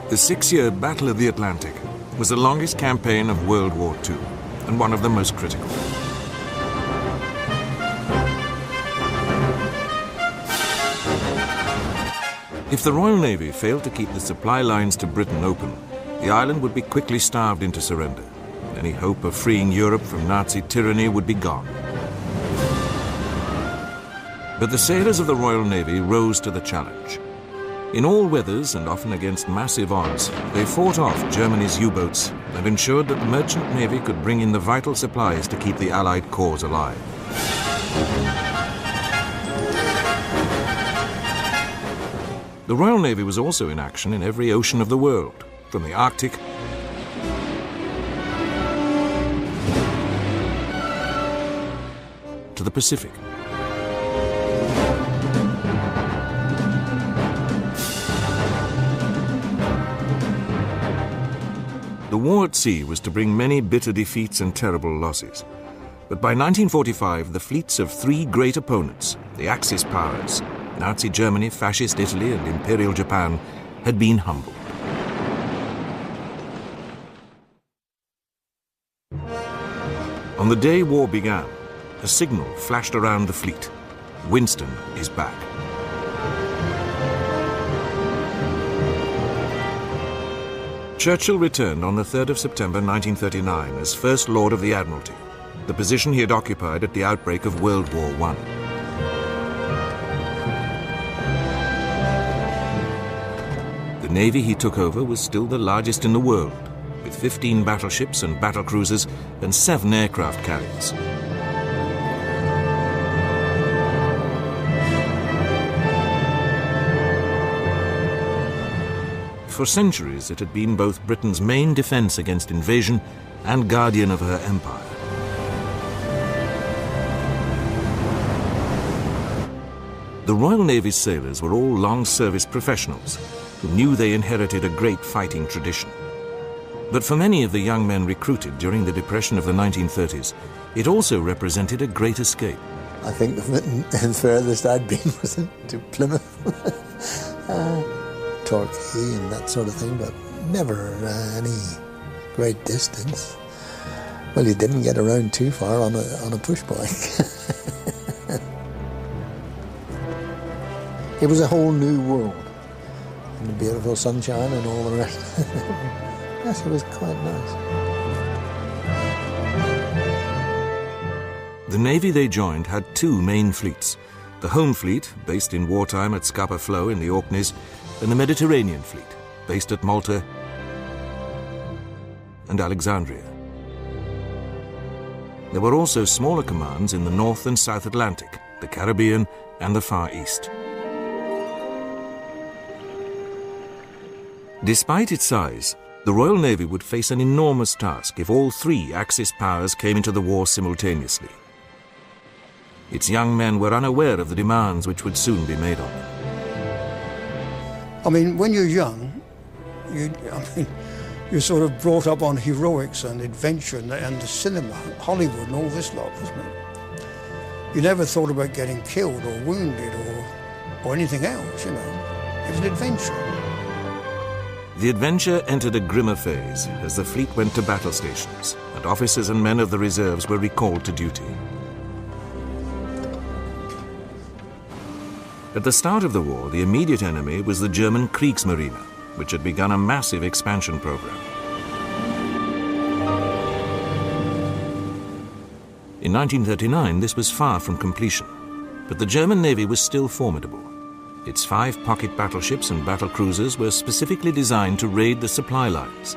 The 6-year Battle of the Atlantic was the longest campaign of World War II and one of the most critical. If the Royal Navy failed to keep the supply lines to Britain open, the island would be quickly starved into surrender. Any hope of freeing Europe from Nazi tyranny would be gone. But the sailors of the Royal Navy rose to the challenge. In all weathers and often against massive odds, they fought off Germany's U-boats and ensured that the merchant navy could bring in the vital supplies to keep the Allied cause alive. The Royal Navy was also in action in every ocean of the world, from the Arctic to the Pacific. The war at sea was to bring many bitter defeats and terrible losses. But by 1945, the fleets of three great opponents, the Axis powers, Nazi Germany, Fascist Italy, and Imperial Japan, had been humbled. On the day war began, a signal flashed around the fleet. Winston is back. Churchill returned on the 3rd of September 1939 as First Lord of the Admiralty, the position he had occupied at the outbreak of World War I. The navy he took over was still the largest in the world, with 15 battleships and battlecruisers and 7 aircraft carriers. For centuries, it had been both Britain's main defense against invasion and guardian of her empire. The Royal Navy's sailors were all long-service professionals who knew they inherited a great fighting tradition. But for many of the young men recruited during the Depression of the 1930s, it also represented a great escape. I think the furthest I'd been was to Plymouth. Torquay and that sort of thing, but never any great distance. Well, you didn't get around too far on a push bike. It was a whole new world, and the beautiful sunshine and all the rest. Yes, it was quite nice. The navy they joined had 2 main fleets: the Home Fleet, based in wartime at Scapa Flow in the Orkneys, and the Mediterranean Fleet, based at Malta and Alexandria. There were also smaller commands in the North and South Atlantic, the Caribbean and the Far East. Despite its size, the Royal Navy would face an enormous task if all 3 Axis powers came into the war simultaneously. Its young men were unaware of the demands which would soon be made on them. I mean, when you're young, you're sort of brought up on heroics and adventure and the cinema, Hollywood and all this lot, wasn't it? You never thought about getting killed or wounded or anything else, you know. It was an adventure. The adventure entered a grimmer phase as the fleet went to battle stations and officers and men of the reserves were recalled to duty. At the start of the war, the immediate enemy was the German Kriegsmarine, which had begun a massive expansion program. In 1939, this was far from completion, but the German Navy was still formidable. Its 5 pocket battleships and battlecruisers were specifically designed to raid the supply lines,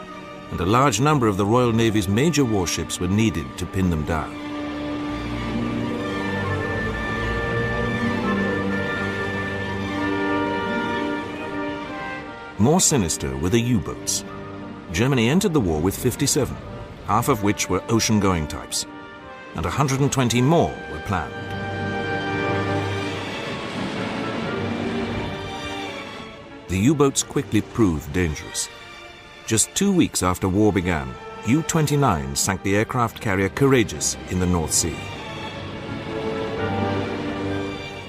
and a large number of the Royal Navy's major warships were needed to pin them down. More sinister were the U-boats. Germany entered the war with 57, half of which were ocean-going types, and 120 more were planned. The U-boats quickly proved dangerous. Just 2 weeks after war began, U-29 sank the aircraft carrier Courageous in the North Sea.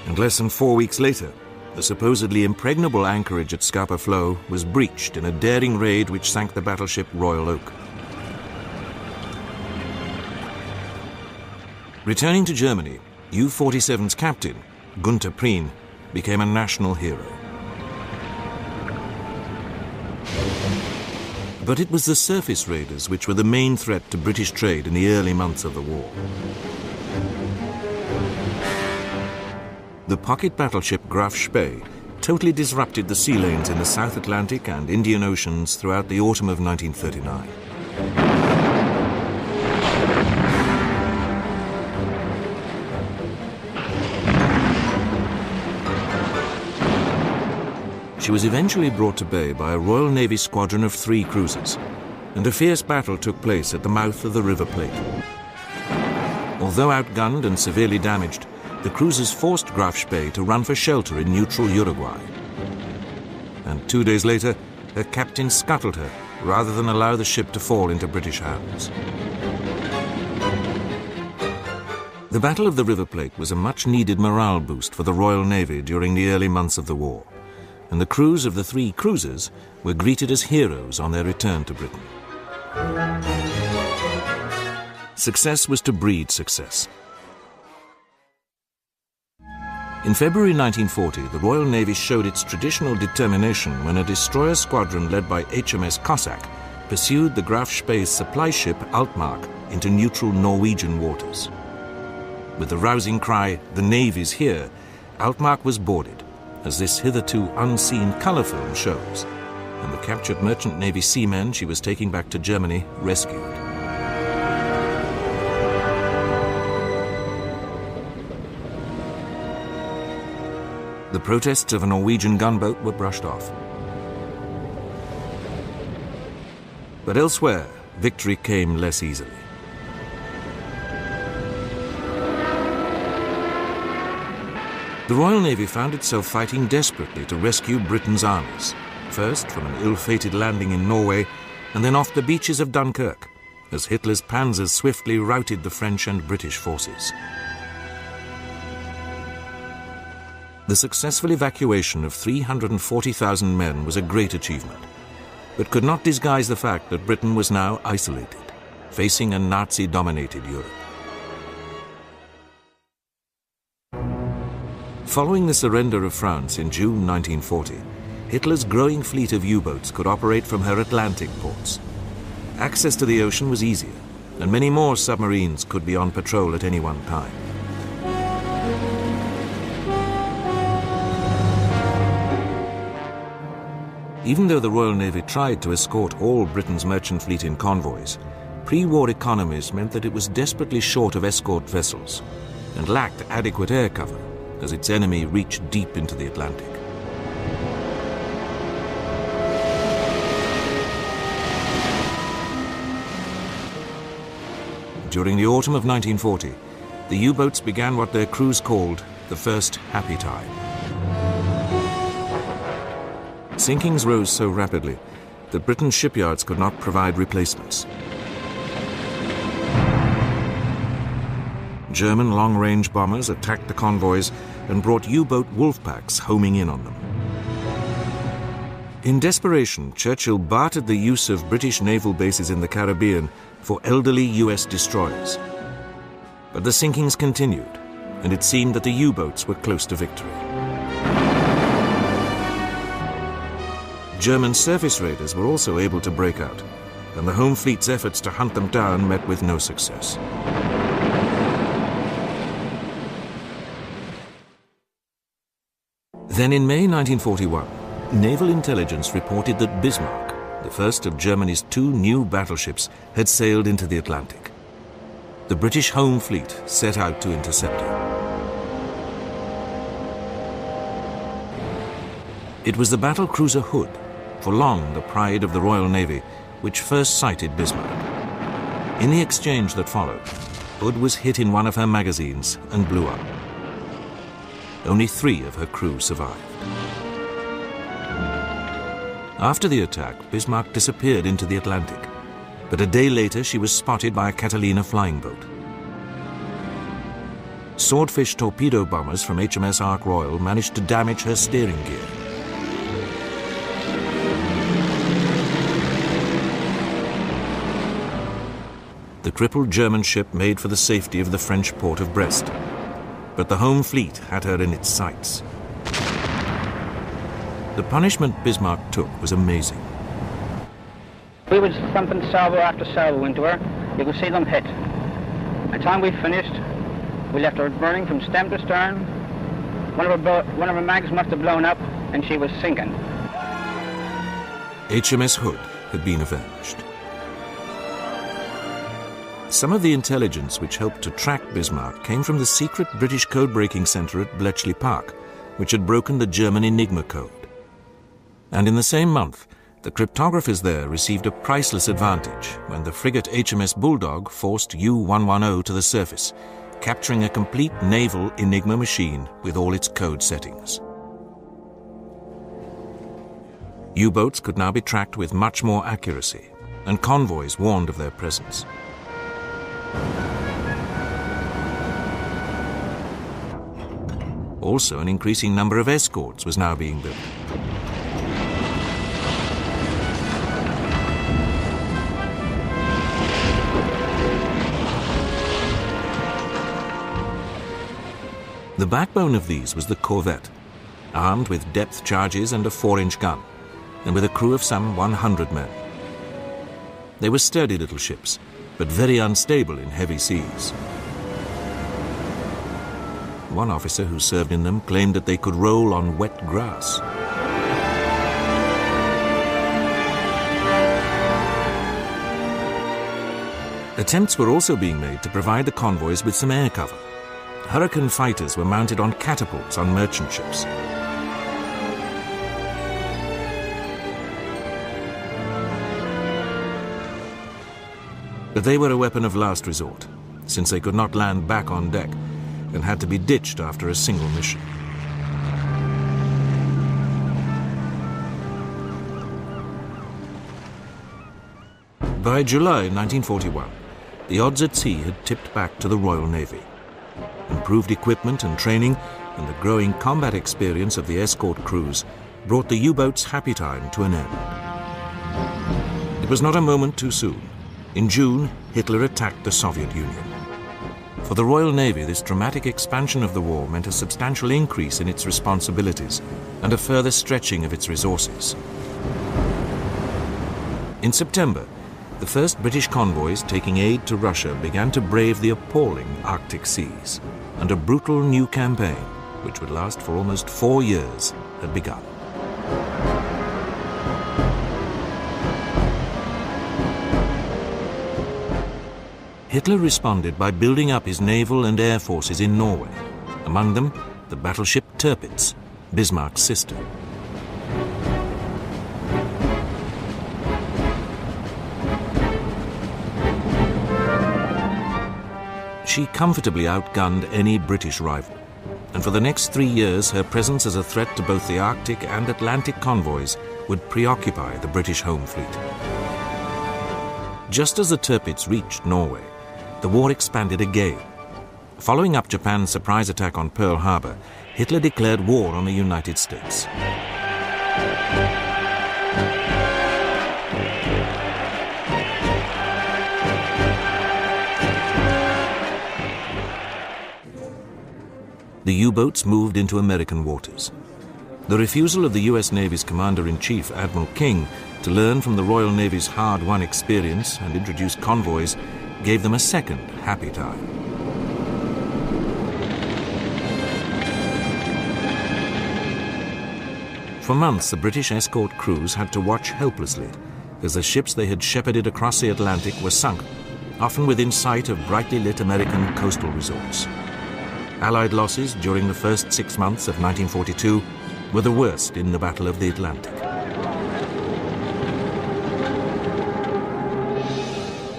And less than 4 weeks later, the supposedly impregnable anchorage at Scapa Flow was breached in a daring raid which sank the battleship Royal Oak. Returning to Germany, U-47's captain, Gunther Prien, became a national hero. But it was the surface raiders which were the main threat to British trade in the early months of the war. The pocket battleship Graf Spee totally disrupted the sea lanes in the South Atlantic and Indian Oceans throughout the autumn of 1939. She was eventually brought to bay by a Royal Navy squadron of 3 cruisers, and a fierce battle took place at the mouth of the River Plate. Although outgunned and severely damaged, the cruisers forced Graf Spee to run for shelter in neutral Uruguay. And 2 days later, her captain scuttled her rather than allow the ship to fall into British hands. The Battle of the River Plate was a much-needed morale boost for the Royal Navy during the early months of the war, and the crews of the 3 cruisers were greeted as heroes on their return to Britain. Success was to breed success. In February 1940, the Royal Navy showed its traditional determination when a destroyer squadron led by HMS Cossack pursued the Graf Spee's supply ship Altmark into neutral Norwegian waters. With the rousing cry, "The Navy's here," Altmark was boarded, as this hitherto unseen colour film shows, and the captured Merchant Navy seamen she was taking back to Germany rescued. The protests of a Norwegian gunboat were brushed off. But elsewhere, victory came less easily. The Royal Navy found itself fighting desperately to rescue Britain's armies, first from an ill-fated landing in Norway, and then off the beaches of Dunkirk, as Hitler's panzers swiftly routed the French and British forces. The successful evacuation of 340,000 men was a great achievement, but could not disguise the fact that Britain was now isolated, facing a Nazi-dominated Europe. Following the surrender of France in June 1940, Hitler's growing fleet of U-boats could operate from her Atlantic ports. Access to the ocean was easier, and many more submarines could be on patrol at any one time. Even though the Royal Navy tried to escort all Britain's merchant fleet in convoys, pre-war economies meant that it was desperately short of escort vessels and lacked adequate air cover as its enemy reached deep into the Atlantic. During the autumn of 1940, the U-boats began what their crews called the first happy time. Sinkings rose so rapidly that Britain's shipyards could not provide replacements. German long-range bombers attacked the convoys and brought U-boat wolf packs homing in on them. In desperation, Churchill bartered the use of British naval bases in the Caribbean for elderly US destroyers. But the sinkings continued, and it seemed that the U-boats were close to victory. German surface raiders were also able to break out, and the home fleet's efforts to hunt them down met with no success. Then in May 1941, naval intelligence reported that Bismarck, the first of Germany's 2 new battleships, had sailed into the Atlantic. The British home fleet set out to intercept her. It was the battle cruiser Hood, for long the pride of the Royal Navy, which first sighted Bismarck. In the exchange that followed, Hood was hit in one of her magazines and blew up. Only 3 of her crew survived. After the attack, Bismarck disappeared into the Atlantic, But a day later she was spotted by a Catalina flying boat. Swordfish torpedo bombers from HMS Ark Royal managed to damage her steering gear. The crippled German ship made for the safety of the French port of Brest. But the home fleet had her in its sights. The punishment Bismarck took was amazing. We was thumping salvo after salvo into her. You could see them hit. By the time we finished, we left her burning from stem to stern. One of her mags must have blown up, and she was sinking. HMS Hood had been avenged. Some of the intelligence which helped to track Bismarck came from the secret British code-breaking centre at Bletchley Park, which had broken the German Enigma code. And in the same month, the cryptographers there received a priceless advantage when the frigate HMS Bulldog forced U-110 to the surface, capturing a complete naval Enigma machine with all its code settings. U-boats could now be tracked with much more accuracy, and convoys warned of their presence. Also, an increasing number of escorts was now being built. The backbone of these was the corvette, armed with depth charges and a 4-inch gun, and with a crew of some 100 men. They were sturdy little ships, but very unstable in heavy seas. One officer who served in them claimed that they could roll on wet grass. Attempts were also being made to provide the convoys with some air cover. Hurricane fighters were mounted on catapults on merchant ships. But they were a weapon of last resort, since they could not land back on deck and had to be ditched after a single mission. By July 1941, the odds at sea had tipped back to the Royal Navy. Improved equipment and training and the growing combat experience of the escort crews brought the U-boat's happy time to an end. It was not a moment too soon. In June, Hitler attacked the Soviet Union. For the Royal Navy, this dramatic expansion of the war meant a substantial increase in its responsibilities and a further stretching of its resources. In September, the first British convoys taking aid to Russia began to brave the appalling Arctic seas, and a brutal new campaign, which would last for almost 4 years, had begun. Hitler responded by building up his naval and air forces in Norway, among them the battleship Tirpitz, Bismarck's sister. She comfortably outgunned any British rival, and for the next 3 years her presence as a threat to both the Arctic and Atlantic convoys would preoccupy the British home fleet. Just as the Tirpitz reached Norway, the war expanded again. Following up Japan's surprise attack on Pearl Harbor, Hitler declared war on the United States. The U-boats moved into American waters. The refusal of the U.S. Navy's Commander-in-Chief, Admiral King, to learn from the Royal Navy's hard-won experience and introduce convoys gave them a second happy time. For months, the British escort crews had to watch helplessly as the ships they had shepherded across the Atlantic were sunk, often within sight of brightly lit American coastal resorts. Allied losses during the first 6 months of 1942 were the worst in the Battle of the Atlantic.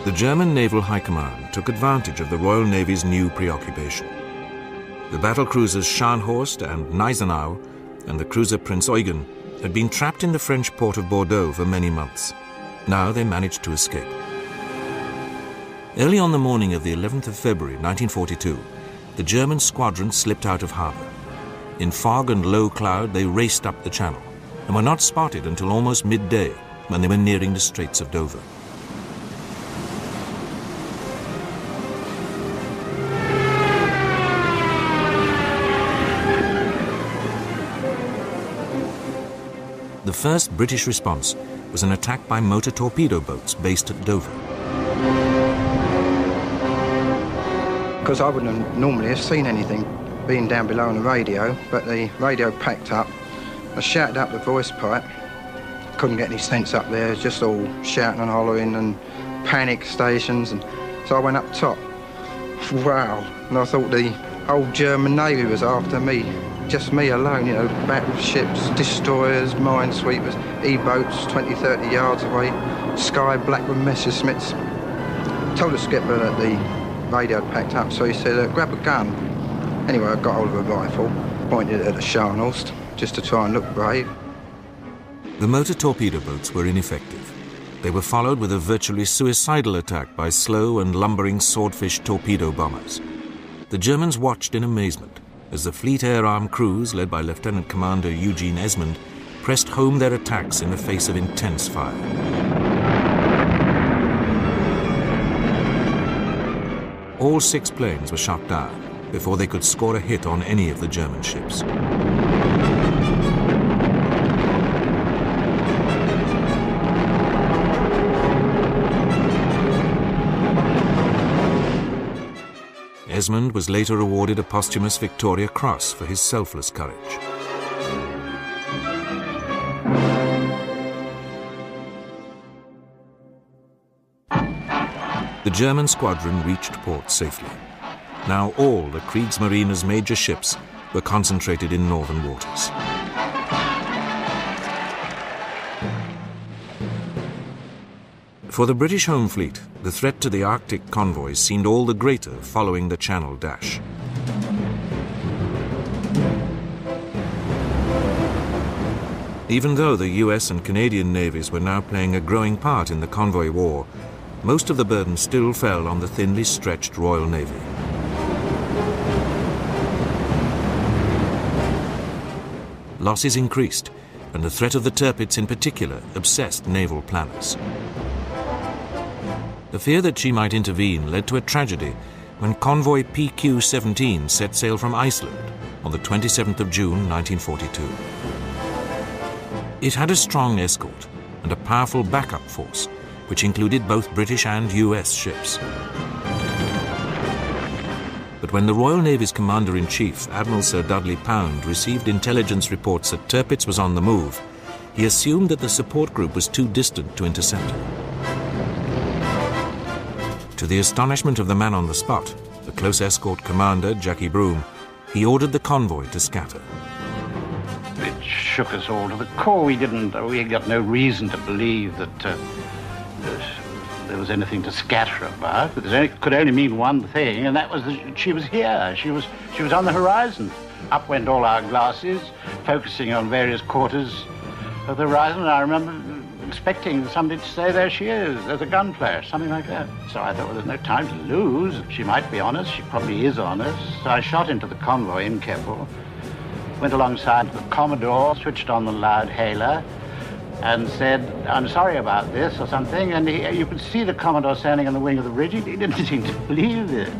The German Naval High Command took advantage of the Royal Navy's new preoccupation. The battle cruisers Scharnhorst and Gneisenau and the cruiser Prinz Eugen had been trapped in the French port of Bordeaux for many months. Now they managed to escape. Early on the morning of the 11th of February 1942, the German squadron slipped out of harbour. In fog and low cloud, they raced up the channel and were not spotted until almost midday, when they were nearing the Straits of Dover. The first British response was an attack by motor torpedo boats based at Dover. Because I wouldn't have normally have seen anything being down below on the radio, but the radio packed up. I shouted up the voice pipe. Couldn't get any sense up there, just all shouting and hollering and panic stations, and so I went up top. Wow, and I thought the whole German Navy was after me, just me alone, you know, battleships, destroyers, minesweepers, E-boats 20, 30 yards away, Sky Black with Messerschmitts. Told the skipper that the radio had packed up, so he said, grab a gun. Anyway, I got hold of a rifle, pointed it at the Scharnhorst, just to try and look brave. The motor torpedo boats were ineffective. They were followed with a virtually suicidal attack by slow and lumbering swordfish torpedo bombers. The Germans watched in amazement as the Fleet Air Arm crews, led by Lieutenant Commander Eugene Esmond, pressed home their attacks in the face of intense fire. All 6 planes were shot down before they could score a hit on any of the German ships. Esmond was later awarded a posthumous Victoria Cross for his selfless courage. The German squadron reached port safely. Now all the Kriegsmarine's major ships were concentrated in northern waters. For the British home fleet, the threat to the Arctic convoys seemed all the greater following the Channel dash. Even though the US and Canadian navies were now playing a growing part in the convoy war, most of the burden still fell on the thinly stretched Royal Navy. Losses increased, and the threat of the Tirpitz in particular obsessed naval planners. The fear that she might intervene led to a tragedy when convoy PQ-17 set sail from Iceland on the 27th of June 1942. It had a strong escort and a powerful backup force, which included both British and US ships. But when the Royal Navy's Commander-in-Chief, Admiral Sir Dudley Pound, received intelligence reports that Tirpitz was on the move, he assumed that the support group was too distant to intercept her. To the astonishment of the man on the spot, the close escort commander, Jackie Broom, he ordered the convoy to scatter. It shook us all to the core. We had got no reason to believe that there was anything to scatter about. It could only mean one thing, and that was that she was here. She was on the horizon. Up went all our glasses, focusing on various quarters of the horizon, and I remember expecting somebody to say, there she is, there's a gun flash, something like that. So I thought, well, there's no time to lose. She might be on us, she probably is on us. So I shot into the convoy in Keppel, went alongside the Commodore, switched on the loud hailer, and said, I'm sorry about this, or something, and you could see the Commodore standing on the wing of the bridge. He didn't seem to believe it.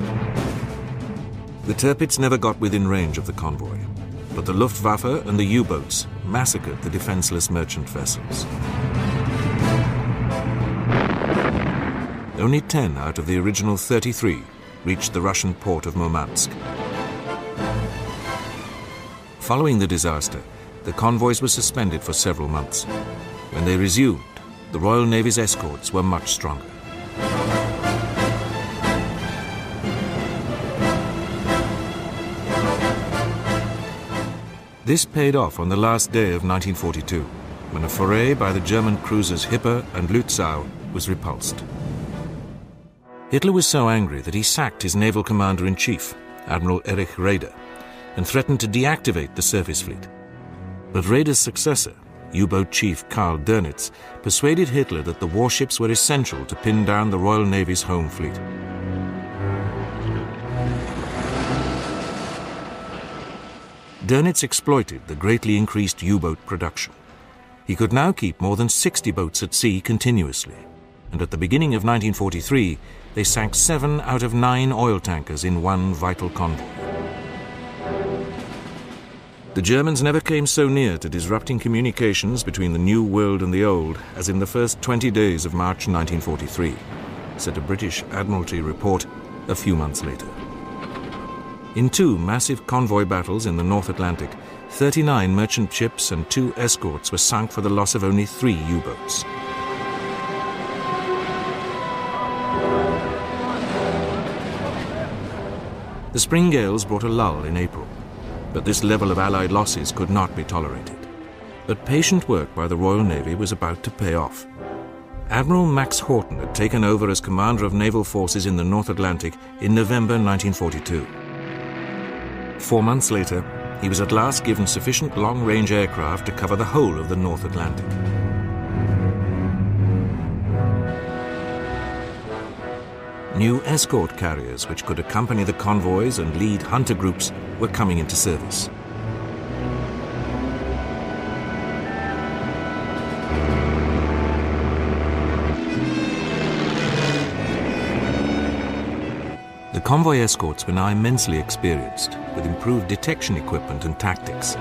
The Tirpitz never got within range of the convoy, but the Luftwaffe and the U-boats massacred the defenseless merchant vessels. Only 10 out of the original 33 reached the Russian port of Murmansk. Following the disaster, the convoys were suspended for several months. When they resumed, the Royal Navy's escorts were much stronger. This paid off on the last day of 1942, when a foray by the German cruisers Hipper and Lützow was repulsed. Hitler was so angry that he sacked his naval commander-in-chief, Admiral Erich Raeder, and threatened to deactivate the surface fleet. But Raeder's successor, U-boat chief Karl Dönitz persuaded Hitler that the warships were essential to pin down the Royal Navy's home fleet. Dönitz exploited the greatly increased U-boat production. He could now keep more than 60 boats at sea continuously, and at the beginning of 1943, they sank 7 out of 9 oil tankers in one vital convoy. The Germans never came so near to disrupting communications between the New World and the Old as in the first 20 days of March 1943, said a British Admiralty report a few months later. In 2 massive convoy battles in the North Atlantic, 39 merchant ships and 2 escorts were sunk for the loss of only 3 U-boats. The spring gales brought a lull in April, but this level of Allied losses could not be tolerated. But patient work by the Royal Navy was about to pay off. Admiral Max Horton had taken over as commander of naval forces in the North Atlantic in November 1942. 4 months later, he was at last given sufficient long-range aircraft to cover the whole of the North Atlantic. New escort carriers which could accompany the convoys and lead hunter groups were coming into service. The convoy escorts were now immensely experienced, with improved detection equipment and tactics.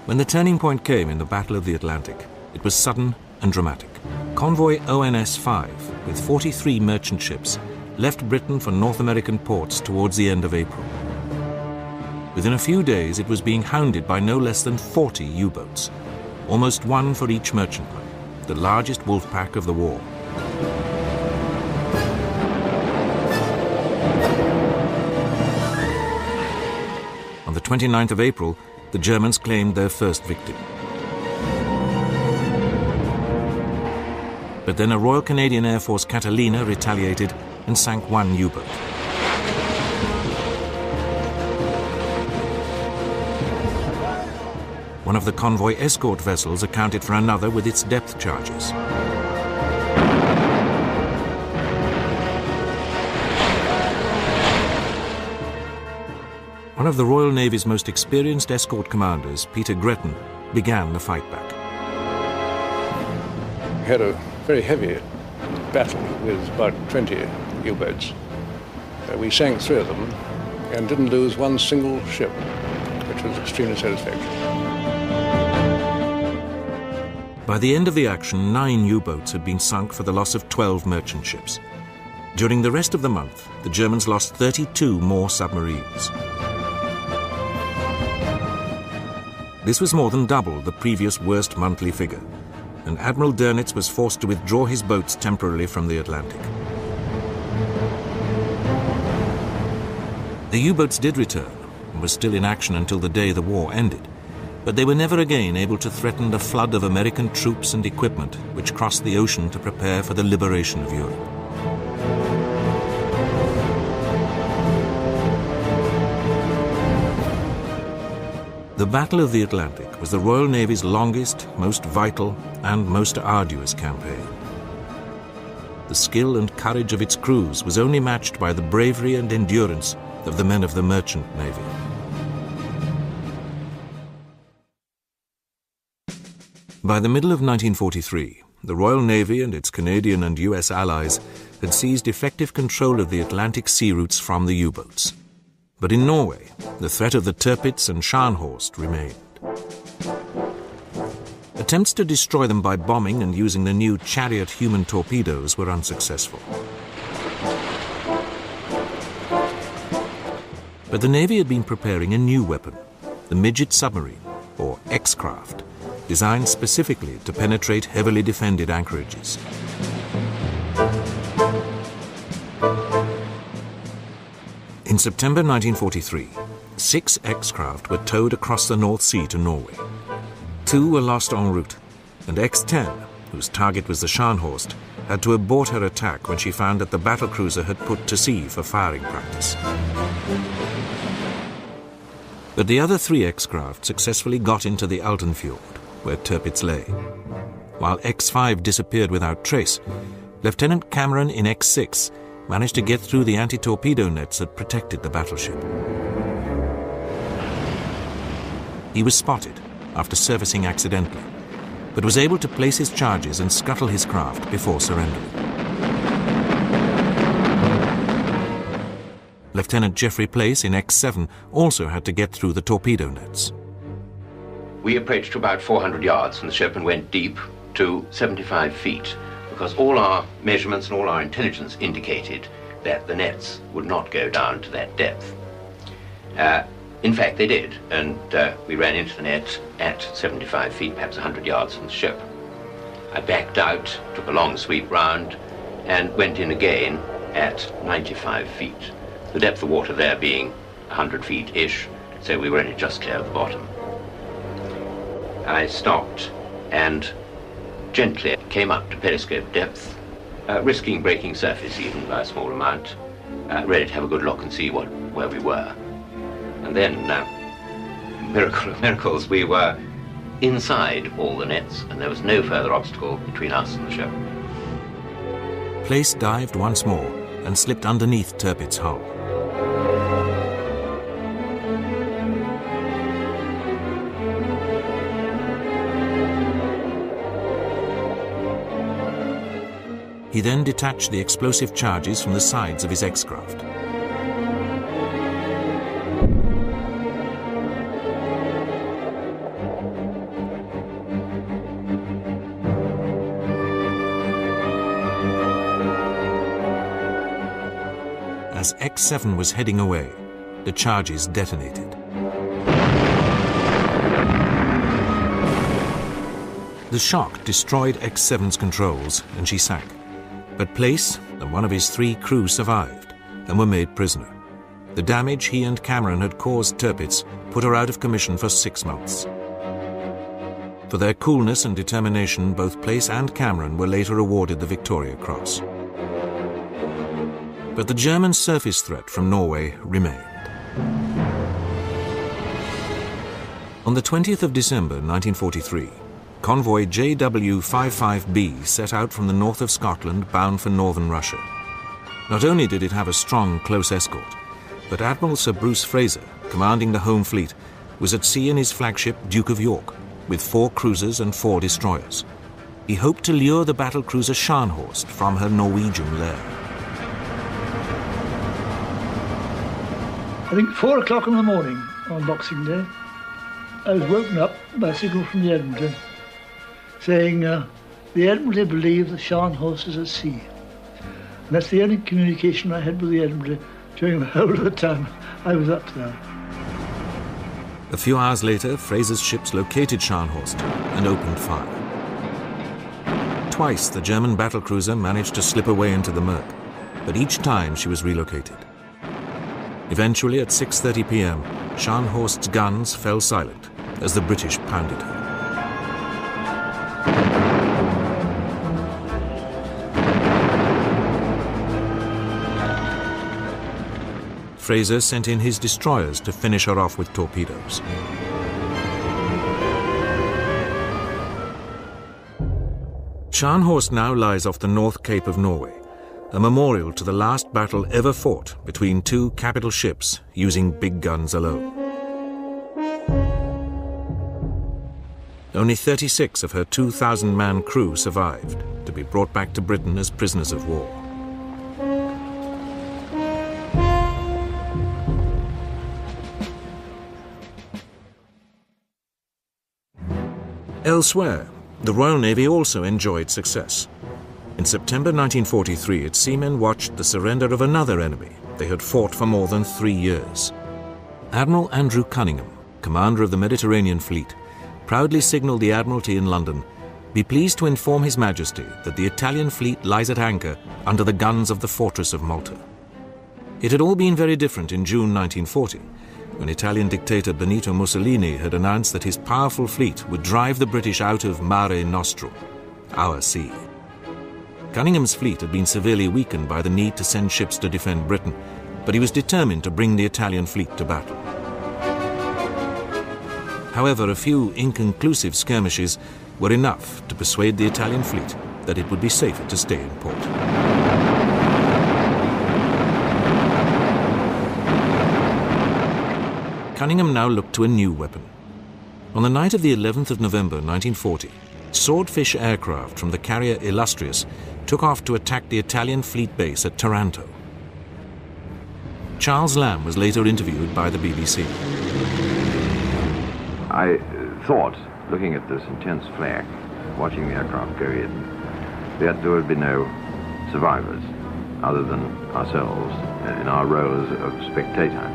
When the turning point came in the Battle of the Atlantic, it was sudden and dramatic. Convoy ONS-5, with 43 merchant ships, left Britain for North American ports towards the end of April. Within a few days, it was being hounded by no less than 40 U-boats, almost 1 for each merchantman, the largest wolf pack of the war. On the 29th of April, the Germans claimed their first victim. But then a Royal Canadian Air Force Catalina retaliated and sank 1 U-boat. One of the convoy escort vessels accounted for another with its depth charges. One of the Royal Navy's most experienced escort commanders, Peter Gretton, began the fight back. We had a very heavy battle with about 20 U-boats. We sank 3 of them and didn't lose 1 single ship, which was extremely satisfactory. By the end of the action, 9 U-boats had been sunk for the loss of 12 merchant ships. During the rest of the month, the Germans lost 32 more submarines. This was more than double the previous worst monthly figure, and Admiral Dönitz was forced to withdraw his boats temporarily from the Atlantic. The U-boats did return and were still in action until the day the war ended, but they were never again able to threaten the flood of American troops and equipment which crossed the ocean to prepare for the liberation of Europe. The Battle of the Atlantic was the Royal Navy's longest, most vital, and most arduous campaign. The skill and courage of its crews was only matched by the bravery and endurance of the men of the Merchant Navy. By the middle of 1943, the Royal Navy and its Canadian and US allies had seized effective control of the Atlantic sea routes from the U-boats. But in Norway, the threat of the Tirpitz and Scharnhorst remained. Attempts to destroy them by bombing and using the new Chariot human torpedoes were unsuccessful. But the Navy had been preparing a new weapon, the midget submarine, or X-craft, designed specifically to penetrate heavily defended anchorages. In September 1943, 6 X-craft were towed across the North Sea to Norway. 2 were lost en route, and X-10, whose target was the Scharnhorst, had to abort her attack when she found that the battlecruiser had put to sea for firing practice. But the other 3 X-craft successfully got into the Altenfjord, where Tirpitz lay. While X-5 disappeared without trace, Lieutenant Cameron in X-6 managed to get through the anti-torpedo nets that protected the battleship. He was spotted after surfacing accidentally, but was able to place his charges and scuttle his craft before surrendering. Lieutenant Geoffrey Place in X-7 also had to get through the torpedo nets. We approached to about 400 yards from the ship and went deep to 75 feet, because all our measurements and all our intelligence indicated that the nets would not go down to that depth. In fact, they did, and we ran into the net at 75 feet, perhaps 100 yards from the ship. I backed out, took a long sweep round, and went in again at 95 feet. The depth of water there being 100 feet-ish, so we were only just clear of the bottom. I stopped and gently came up to periscope depth, risking breaking surface even by a small amount, ready to have a good look and see where we were. And then, miracle of miracles, we were inside all the nets, and there was no further obstacle between us and the ship. Place dived once more and slipped underneath Tirpitz's hull. He then detached the explosive charges from the sides of his X-craft. As X-7 was heading away, the charges detonated. The shock destroyed X-7's controls and she sank. But Place and one of his 3 crew survived and were made prisoner. The damage he and Cameron had caused Tirpitz put her out of commission for 6 months. For their coolness and determination, both Place and Cameron were later awarded the Victoria Cross. But the German surface threat from Norway remained. On the 20th of December 1943, convoy JW55B set out from the north of Scotland bound for northern Russia. Not only did it have a strong, close escort, but Admiral Sir Bruce Fraser, commanding the home fleet, was at sea in his flagship Duke of York, with 4 cruisers and 4 destroyers. He hoped to lure the battlecruiser Scharnhorst from her Norwegian lair. I think 4 o'clock in the morning on Boxing Day, I was woken up by a signal from the Admiralty saying the Admiralty believe the Scharnhorst is at sea. And that's the only communication I had with the Admiralty during the whole of the time I was up there. A few hours later, Fraser's ships located Scharnhorst and opened fire. Twice the German battlecruiser managed to slip away into the murk, but each time she was relocated. Eventually, at 6:30 p.m., Scharnhorst's guns fell silent as the British pounded her. Fraser sent in his destroyers to finish her off with torpedoes. Scharnhorst now lies off the North Cape of Norway, a memorial to the last battle ever fought between 2 capital ships using big guns alone. Only 36 of her 2,000-man crew survived, to be brought back to Britain as prisoners of war. Elsewhere, the Royal Navy also enjoyed success. In September 1943, its seamen watched the surrender of another enemy they had fought for more than 3 years. Admiral Andrew Cunningham, commander of the Mediterranean Fleet, proudly signalled the Admiralty in London, "Be pleased to inform His Majesty that the Italian fleet lies at anchor under the guns of the fortress of Malta." It had all been very different in June 1940, when Italian dictator Benito Mussolini had announced that his powerful fleet would drive the British out of Mare Nostrum, our sea. Cunningham's fleet had been severely weakened by the need to send ships to defend Britain, but he was determined to bring the Italian fleet to battle. However, a few inconclusive skirmishes were enough to persuade the Italian fleet that it would be safer to stay in port. Cunningham now looked to a new weapon. On the night of the 11th of November 1940, swordfish aircraft from the carrier Illustrious took off to attack the Italian fleet base at Taranto. Charles Lamb was later interviewed by the BBC. I thought, looking at this intense flak, watching the aircraft go in, that there would be no survivors other than ourselves in our role as a spectator.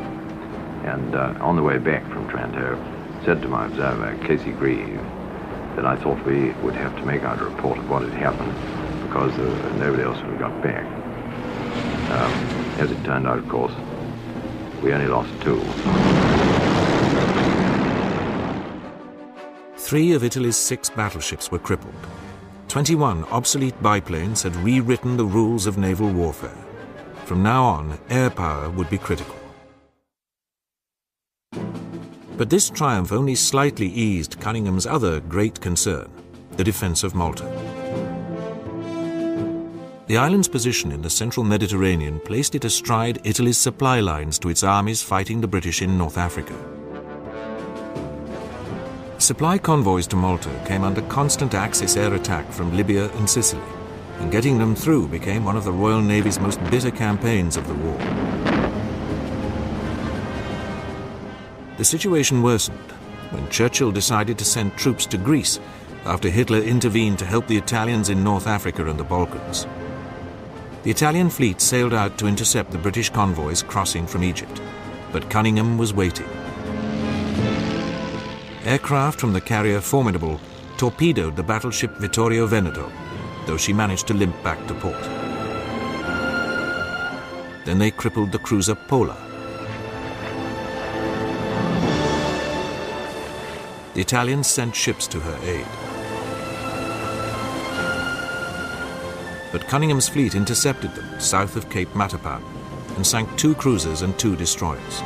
And on the way back from Taranto, said to my observer, Casey Grieve, that I thought we would have to make out a report of what had happened because nobody else would have got back. As it turned out, of course, we only lost 2. 3 of Italy's 6 battleships were crippled. 21 obsolete biplanes had rewritten the rules of naval warfare. From now on, air power would be critical. But this triumph only slightly eased Cunningham's other great concern, the defense of Malta. The island's position in the central Mediterranean placed it astride Italy's supply lines to its armies fighting the British in North Africa. Supply convoys to Malta came under constant Axis air attack from Libya and Sicily, and getting them through became one of the Royal Navy's most bitter campaigns of the war. The situation worsened when Churchill decided to send troops to Greece after Hitler intervened to help the Italians in North Africa and the Balkans. The Italian fleet sailed out to intercept the British convoys crossing from Egypt, but Cunningham was waiting. Aircraft from the carrier Formidable torpedoed the battleship Vittorio Veneto, though she managed to limp back to port. Then they crippled the cruiser Pola. The Italians sent ships to her aid. But Cunningham's fleet intercepted them south of Cape Matapan and sank 2 cruisers and 2 destroyers.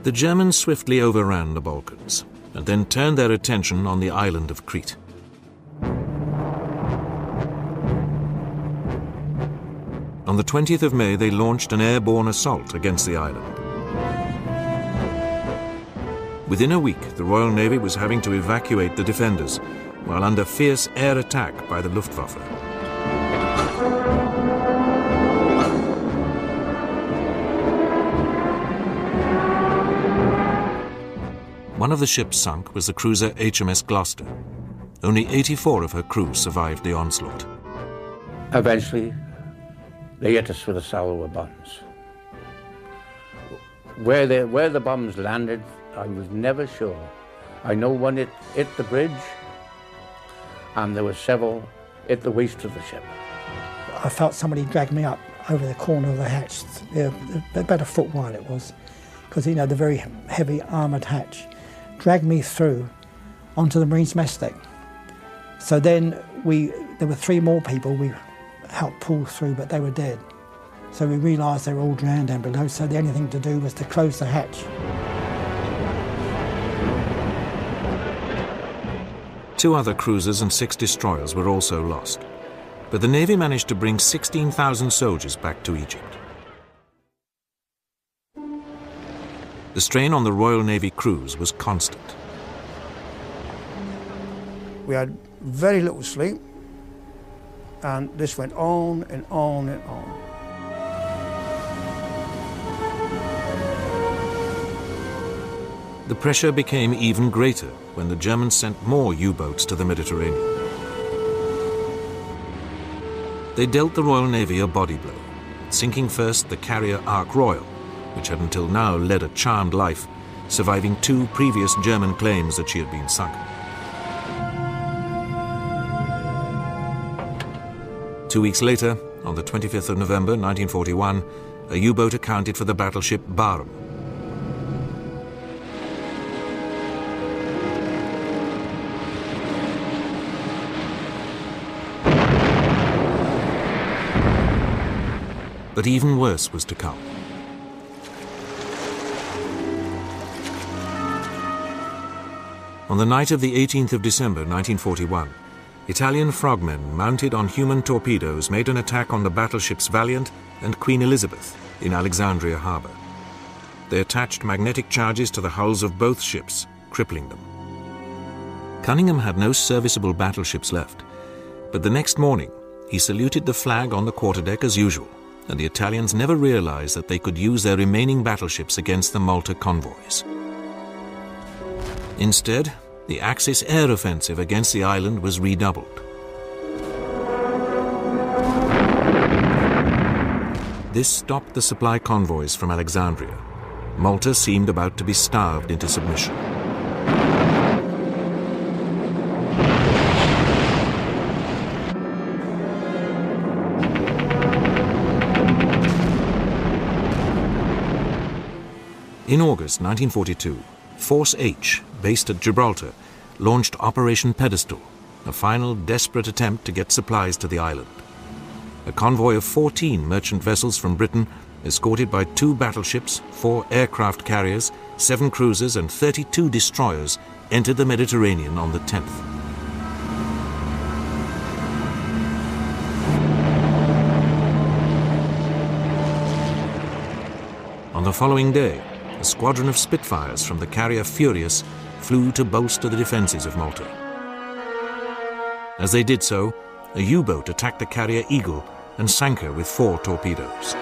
The Germans swiftly overran the Balkans and then turned their attention on the island of Crete. On the 20th of May, they launched an airborne assault against the island. Within a week, the Royal Navy was having to evacuate the defenders, while under fierce air attack by the Luftwaffe. One of the ships sunk was the cruiser HMS Gloucester. Only 84 of her crew survived the onslaught. Eventually, they hit us with a salvo of bombs. Where the bombs landed, I was never sure. I know one it hit the bridge, and there were several hit the waist of the ship. I felt somebody drag me up over the corner of the hatch, about a foot wide it was, because the very heavy armoured hatch dragged me through onto the Marine's mess deck. So then there were 3 more people we helped pull through, but they were dead. So we realised they were all drowned down below, so the only thing to do was to close the hatch. Two other cruisers and 6 destroyers were also lost, but the Navy managed to bring 16,000 soldiers back to Egypt. The strain on the Royal Navy crews was constant. We had very little sleep, and this went on and on and on. The pressure became even greater when the Germans sent more U-boats to the Mediterranean. They dealt the Royal Navy a body blow, sinking first the carrier Ark Royal, which had until now led a charmed life, surviving 2 previous German claims that she had been sunk. 2 weeks later, on the 25th of November 1941, a U-boat accounted for the battleship Barham. But even worse was to come. On the night of the 18th of December 1941, Italian frogmen mounted on human torpedoes made an attack on the battleships Valiant and Queen Elizabeth in Alexandria Harbour. They attached magnetic charges to the hulls of both ships, crippling them. Cunningham had no serviceable battleships left, but the next morning he saluted the flag on the quarterdeck as usual, and the Italians never realized that they could use their remaining battleships against the Malta convoys. Instead, the Axis air offensive against the island was redoubled. This stopped the supply convoys from Alexandria. Malta seemed about to be starved into submission. In August 1942, Force H, based at Gibraltar, launched Operation Pedestal, a final desperate attempt to get supplies to the island. A convoy of 14 merchant vessels from Britain, escorted by 2 battleships, 4 aircraft carriers, 7 cruisers and 32 destroyers, entered the Mediterranean on the 10th. On the following day, a squadron of Spitfires from the carrier Furious flew to bolster the defences of Malta. As they did so, a U-boat attacked the carrier Eagle and sank her with 4 torpedoes.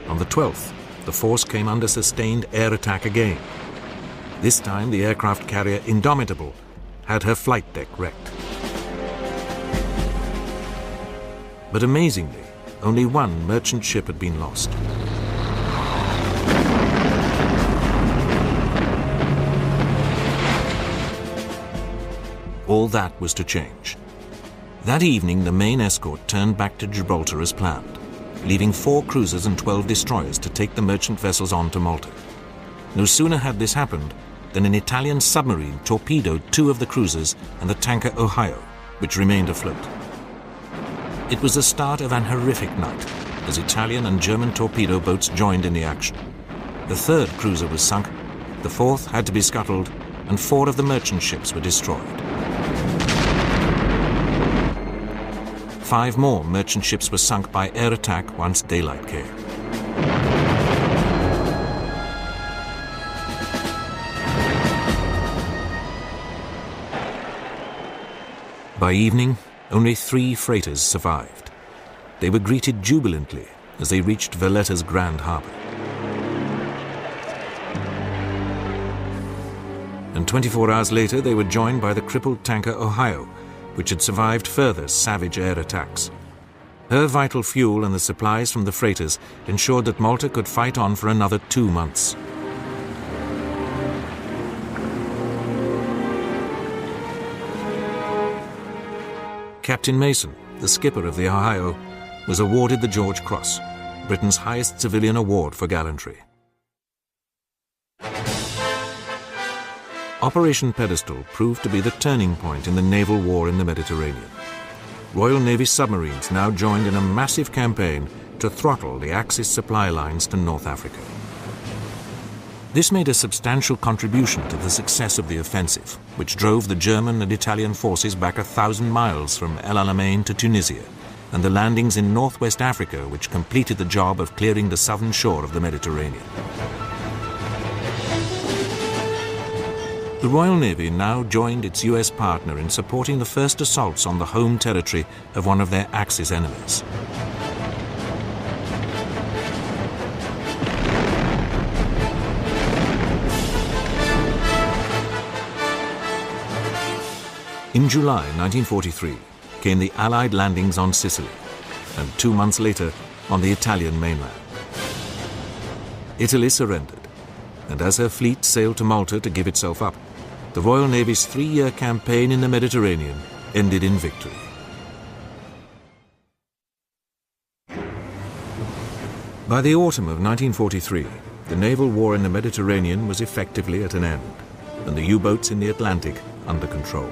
On the 12th, the force came under sustained air attack again. This time, the aircraft carrier Indomitable had her flight deck wrecked. But amazingly, only 1 merchant ship had been lost. All that was to change. That evening, the main escort turned back to Gibraltar as planned, leaving 4 cruisers and 12 destroyers to take the merchant vessels on to Malta. No sooner had this happened than an Italian submarine torpedoed 2 of the cruisers and the tanker Ohio, which remained afloat. It was the start of an horrific night, as Italian and German torpedo boats joined in the action. The 3rd cruiser was sunk, the 4th had to be scuttled, and 4 of the merchant ships were destroyed. 5 more merchant ships were sunk by air attack once daylight came. By evening, only 3 freighters survived. They were greeted jubilantly as they reached Valletta's Grand Harbour. And 24 hours later, they were joined by the crippled tanker Ohio, which had survived further savage air attacks. Her vital fuel and the supplies from the freighters ensured that Malta could fight on for another 2 months. Captain Mason, the skipper of the Ohio, was awarded the George Cross, Britain's highest civilian award for gallantry. Operation Pedestal proved to be the turning point in the naval war in the Mediterranean. Royal Navy submarines now joined in a massive campaign to throttle the Axis supply lines to North Africa. This made a substantial contribution to the success of the offensive, which drove the German and Italian forces back 1,000 miles from El Alamein to Tunisia, and the landings in northwest Africa, which completed the job of clearing the southern shore of the Mediterranean. The Royal Navy now joined its US partner in supporting the first assaults on the home territory of one of their Axis enemies. In July 1943 came the Allied landings on Sicily, and 2 months later on the Italian mainland. Italy surrendered, and as her fleet sailed to Malta to give itself up, the Royal Navy's 3-year campaign in the Mediterranean ended in victory. By the autumn of 1943, the naval war in the Mediterranean was effectively at an end, and the U-boats in the Atlantic under control.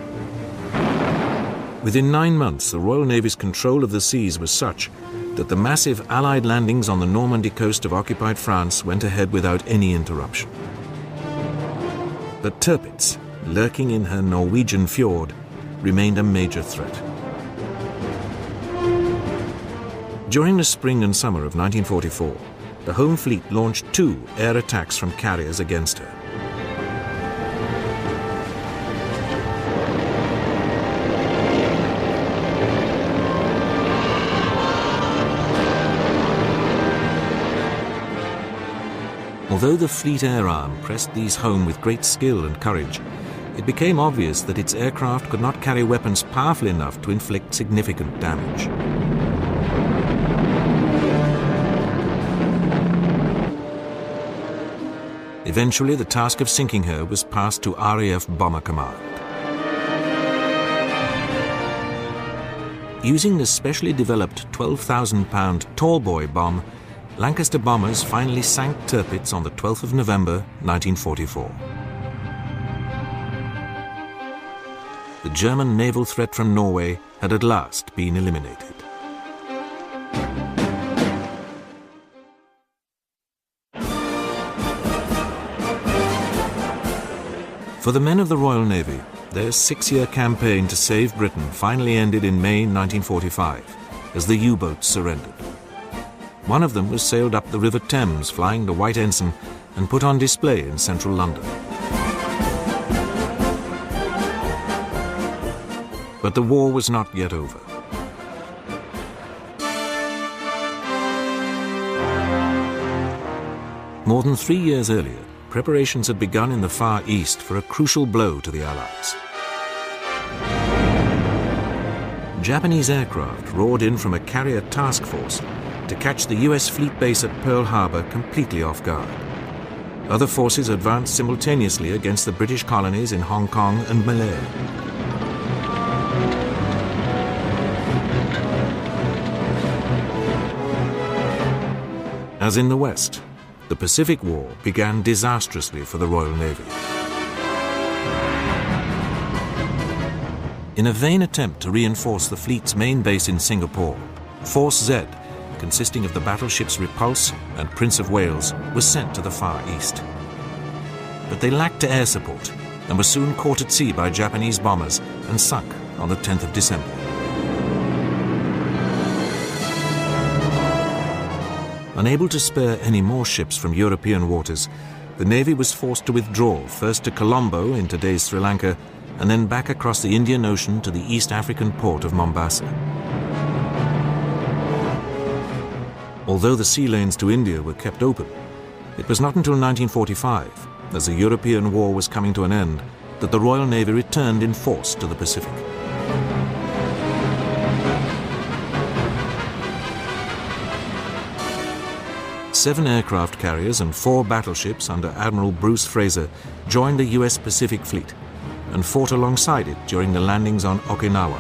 Within 9 months, the Royal Navy's control of the seas was such that the massive Allied landings on the Normandy coast of occupied France went ahead without any interruption. But Tirpitz, lurking in her Norwegian fjord, remained a major threat. During the spring and summer of 1944, the Home Fleet launched 2 air attacks from carriers against her. Although the Fleet Air Arm pressed these home with great skill and courage, it became obvious that its aircraft could not carry weapons powerful enough to inflict significant damage. Eventually, the task of sinking her was passed to RAF Bomber Command. Using the specially developed 12,000-pound Tallboy bomb, Lancaster bombers finally sank Tirpitz on the 12th of November, 1944. The German naval threat from Norway had at last been eliminated. For the men of the Royal Navy, their 6-year campaign to save Britain finally ended in May 1945, as the U-boats surrendered. One of them was sailed up the River Thames, flying the White Ensign, and put on display in central London. But the war was not yet over. More than 3 years earlier, preparations had begun in the Far East for a crucial blow to the Allies. Japanese aircraft roared in from a carrier task force to catch the US fleet base at Pearl Harbor completely off guard. Other forces advanced simultaneously against the British colonies in Hong Kong and Malaya. As in the West, the Pacific War began disastrously for the Royal Navy. In a vain attempt to reinforce the fleet's main base in Singapore, Force Z, consisting of the battleships Repulse and Prince of Wales, was sent to the Far East. But they lacked air support and were soon caught at sea by Japanese bombers and sunk on the 10th of December. Unable to spare any more ships from European waters, the Navy was forced to withdraw first to Colombo in today's Sri Lanka and then back across the Indian Ocean to the East African port of Mombasa. Although the sea lanes to India were kept open, it was not until 1945, as the European war was coming to an end, that the Royal Navy returned in force to the Pacific. Seven aircraft carriers and 4 battleships under Admiral Bruce Fraser joined the US Pacific Fleet and fought alongside it during the landings on Okinawa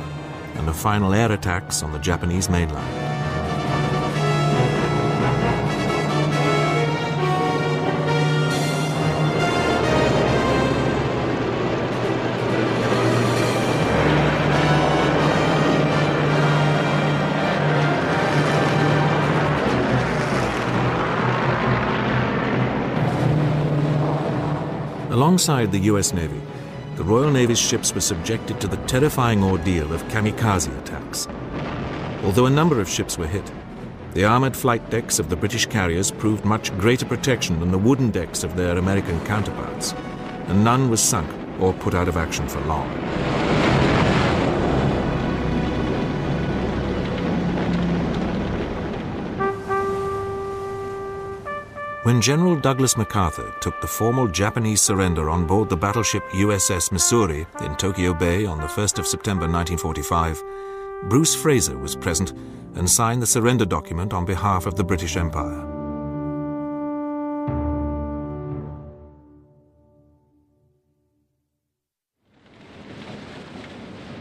and the final air attacks on the Japanese mainland. Alongside the US Navy, the Royal Navy's ships were subjected to the terrifying ordeal of kamikaze attacks. Although a number of ships were hit, the armoured flight decks of the British carriers proved much greater protection than the wooden decks of their American counterparts, and none was sunk or put out of action for long. When General Douglas MacArthur took the formal Japanese surrender on board the battleship USS Missouri in Tokyo Bay on the 1st of September 1945, Bruce Fraser was present and signed the surrender document on behalf of the British Empire.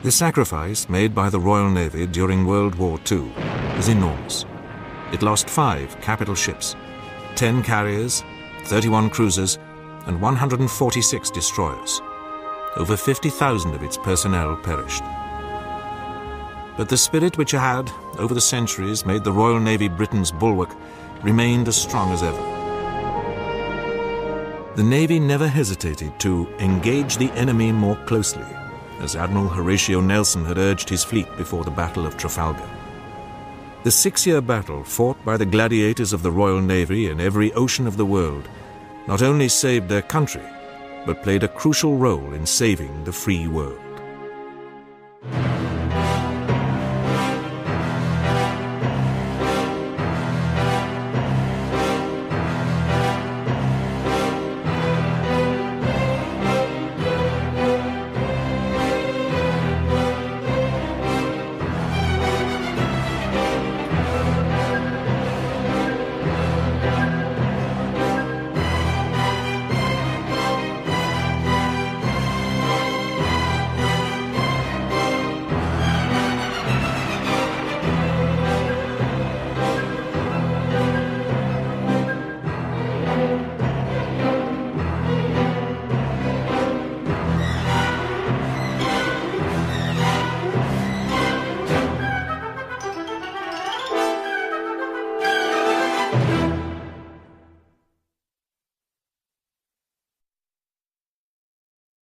The sacrifice made by the Royal Navy during World War II was enormous. It lost 5 capital ships, 10 carriers, 31 cruisers, and 146 destroyers. Over 50,000 of its personnel perished. But the spirit which had, over the centuries, made the Royal Navy Britain's bulwark remained as strong as ever. The Navy never hesitated to engage the enemy more closely, as Admiral Horatio Nelson had urged his fleet before the Battle of Trafalgar. The 6-year battle fought by the gladiators of the Royal Navy in every ocean of the world not only saved their country, but played a crucial role in saving the free world.